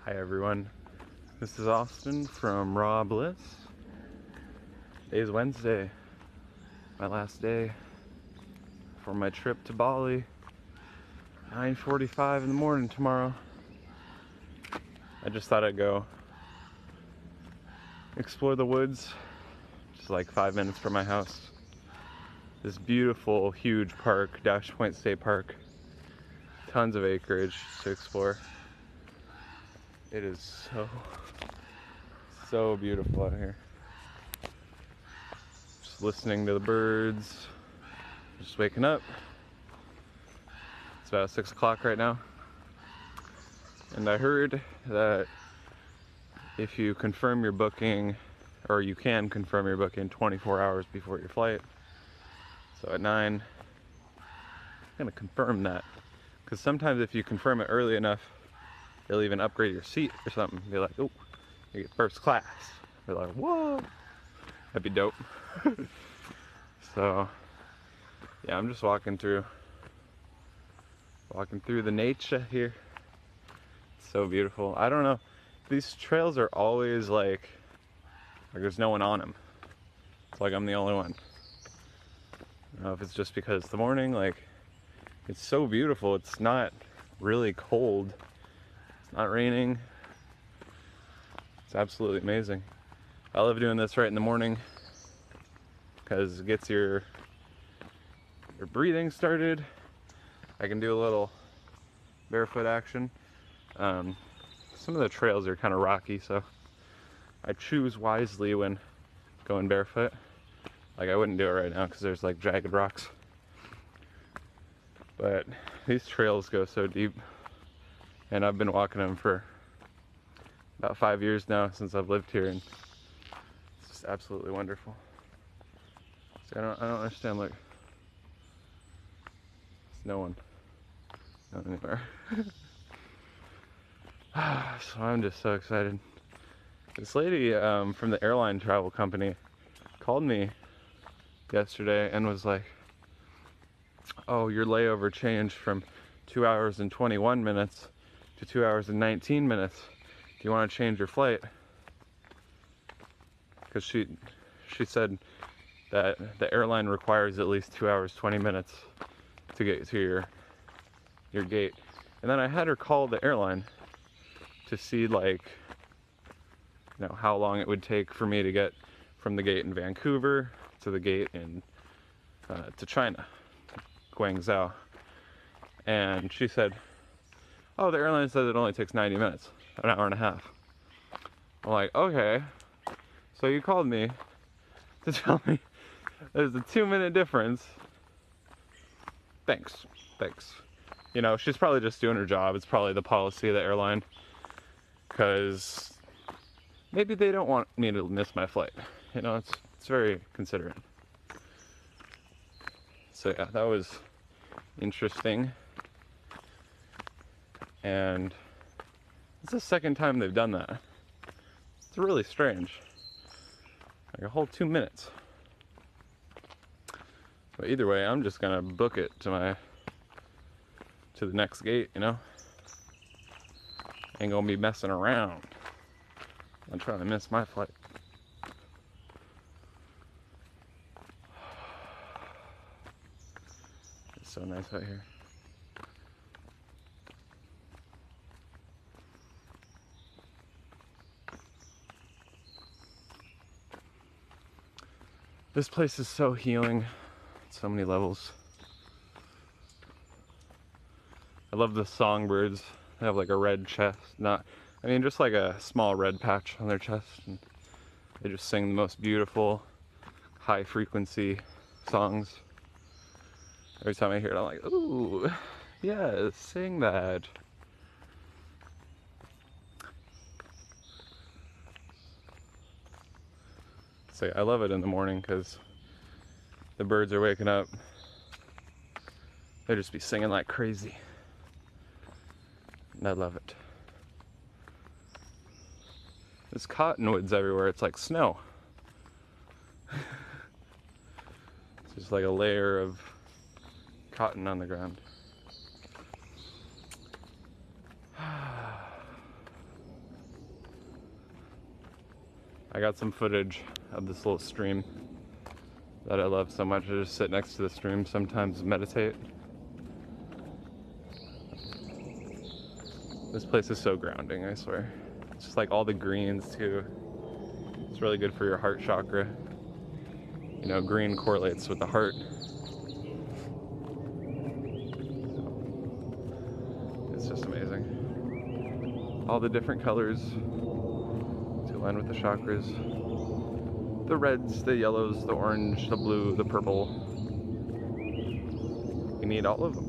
Hi everyone, this is Austin from Raw Bliss. Today's Wednesday, my last day for my trip to Bali. 9:45 in the morning tomorrow. I just thought I'd go explore the woods, just like 5 minutes from my house. This beautiful, huge park, Dash Point State Park. Tons of acreage to explore. It is so beautiful out here. Just listening to the birds, just waking up. It's about 6 o'clock right now. And I heard that if you confirm your booking, or you can confirm your booking 24 hours before your flight. So at 9, I'm gonna confirm that. Because sometimes if you confirm it early enough, they'll even upgrade your seat or something. Be like, oh, you get first class. They're like, whoa, that'd be dope. So, yeah, I'm just walking through the nature here. It's so beautiful. I don't know, these trails are always like there's no one on them. It's like I'm the only one. I don't know if it's just because it's the morning, like it's so beautiful. It's not really cold. It's not raining. It's absolutely amazing. I love doing this right in the morning because it gets your breathing started. I can do a little barefoot action. Some of the trails are kind of rocky, so I choose wisely when going barefoot. Like I wouldn't do it right now because there's like jagged rocks. But these trails go so deep, and I've been walking them for about 5 years now since I've lived here, and it's just absolutely wonderful. So I don't understand, like there's no one anywhere. So I'm just so excited. This lady from the airline travel company called me yesterday and was like, oh, your layover changed from 2 hours and 21 minutes to 2 hours and 19 minutes. Do you want to change your flight? Because she said that the airline requires at least 2 hours 20 minutes to get to your gate. And then I had her call the airline to see, like, you know, how long it would take for me to get from the gate in Vancouver to the gate in to China, Guangzhou. And she said, oh, the airline says it only takes 90 minutes, an hour and a half. I'm like, okay, so you called me to tell me there's a 2-minute difference. Thanks. You know, she's probably just doing her job. It's probably the policy of the airline, because maybe they don't want me to miss my flight. You know, it's very considerate. So yeah, that was interesting. And it's the second time they've done that. It's really strange. Like a whole 2 minutes. But either way, I'm just gonna book it to the next gate, you know? Ain't gonna be messing around. I'm trying to miss my flight. It's so nice out here. This place is so healing on so many levels. I love the songbirds. They have like a red chest, just like a small red patch on their chest, and they just sing the most beautiful, high frequency songs. Every time I hear it, I'm like, ooh, yes, sing that. So yeah, I love it in the morning because the birds are waking up. They just be singing like crazy. And I love it. There's cottonwoods everywhere. It's like snow. It's just like a layer of cotton on the ground. I got some footage of this little stream that I love so much. I just sit next to the stream, sometimes meditate. This place is so grounding, I swear. It's just like all the greens too. It's really good for your heart chakra. You know, green correlates with the heart. It's just amazing. All the different colors to align with the chakras. The reds, the yellows, the orange, the blue, the purple. You need all of them.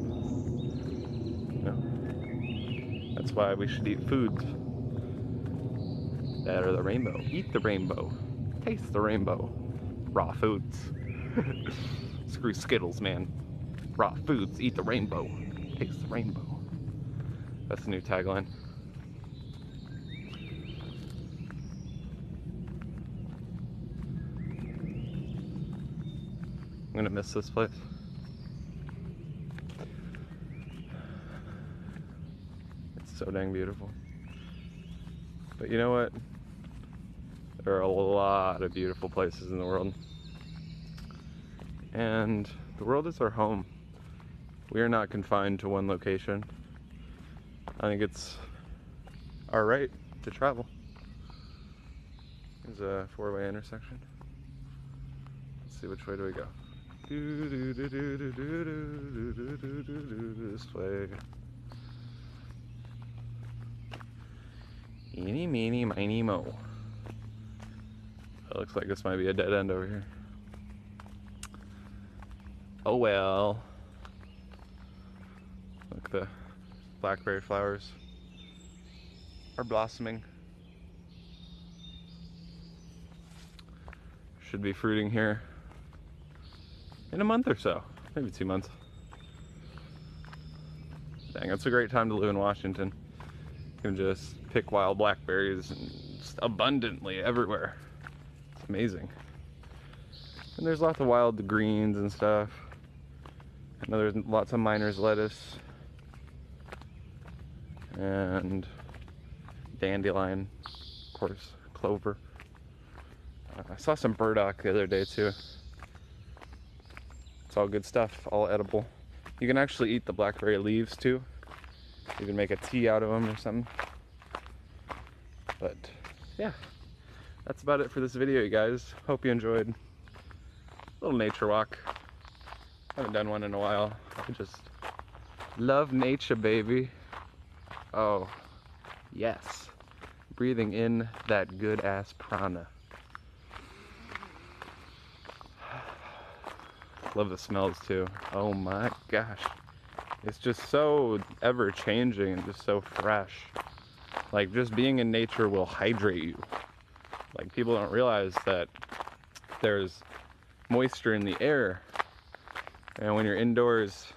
You know? That's why we should eat foods that are the rainbow. Eat the rainbow. Taste the rainbow. Raw foods. Screw Skittles, man. Raw foods, eat the rainbow. Taste the rainbow. That's the new tagline. I'm gonna miss this place. It's so dang beautiful. But you know what? There are a lot of beautiful places in the world. And the world is our home. We are not confined to one location. I think it's our right to travel. There's a four-way intersection. Let's see, which way do we go? This way. Eeny, meeny, miny, mo. It looks like this might be a dead end over here. Oh well. Look, the blackberry flowers are blossoming. Should be fruiting here in a month or so, maybe 2 months. Dang, it's a great time to live in Washington. You can just pick wild blackberries and just abundantly everywhere. It's amazing. And there's lots of wild greens and stuff. I know there's lots of miner's lettuce and dandelion, of course, clover. I saw some burdock the other day too. It's all good stuff, all edible. You can actually eat the blackberry leaves too. You can make a tea out of them or something. But yeah, that's about it for this video, you guys. Hope you enjoyed. A little nature walk. Haven't done one in a while. I just love nature, baby. Oh, yes. Breathing in that good ass prana. Love the smells too. Oh my gosh. It's just so ever changing and just so fresh. Like, just being in nature will hydrate you. Like, people don't realize that there's moisture in the air, and when you're indoors,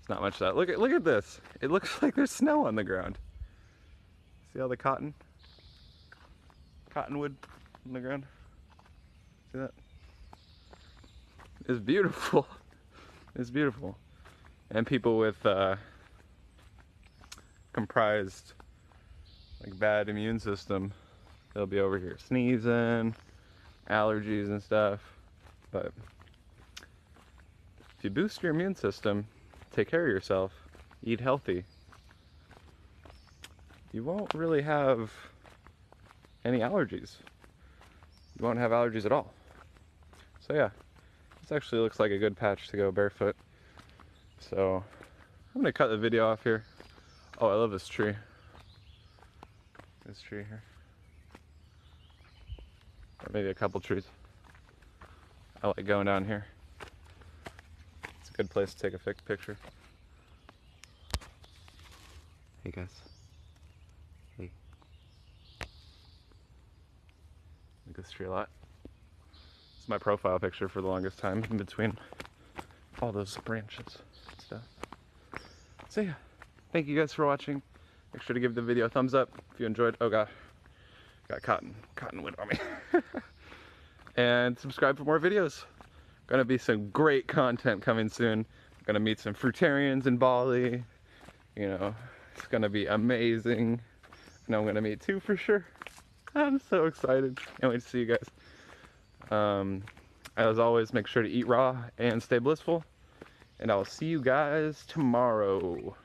it's not much of that. Look at this. It looks like there's snow on the ground. See all the cottonwood on the ground? See that? It's beautiful. It's beautiful. And people with comprised like bad immune system, they'll be over here sneezing, allergies and stuff. But if you boost your immune system, take care of yourself, eat healthy, you won't really have any allergies. You won't have allergies at all. So yeah, this actually looks like a good patch to go barefoot. So I'm gonna cut the video off here. Oh, I love this tree. This tree here. Or maybe a couple trees. I like going down here. It's a good place to take a picture. Hey guys. Hey. I like this tree a lot. It's my profile picture for the longest time, in between all those branches and stuff. So yeah, thank you guys for watching. Make sure to give the video a thumbs up if you enjoyed. Oh god, got cottonwood on me. And subscribe for more videos. Gonna be some great content coming soon. Gonna meet some fruitarians in Bali. You know, it's gonna be amazing. I know I'm gonna meet two for sure. I'm so excited. Can't wait to see you guys. As always, make sure to eat raw and stay blissful. And I'll see you guys tomorrow.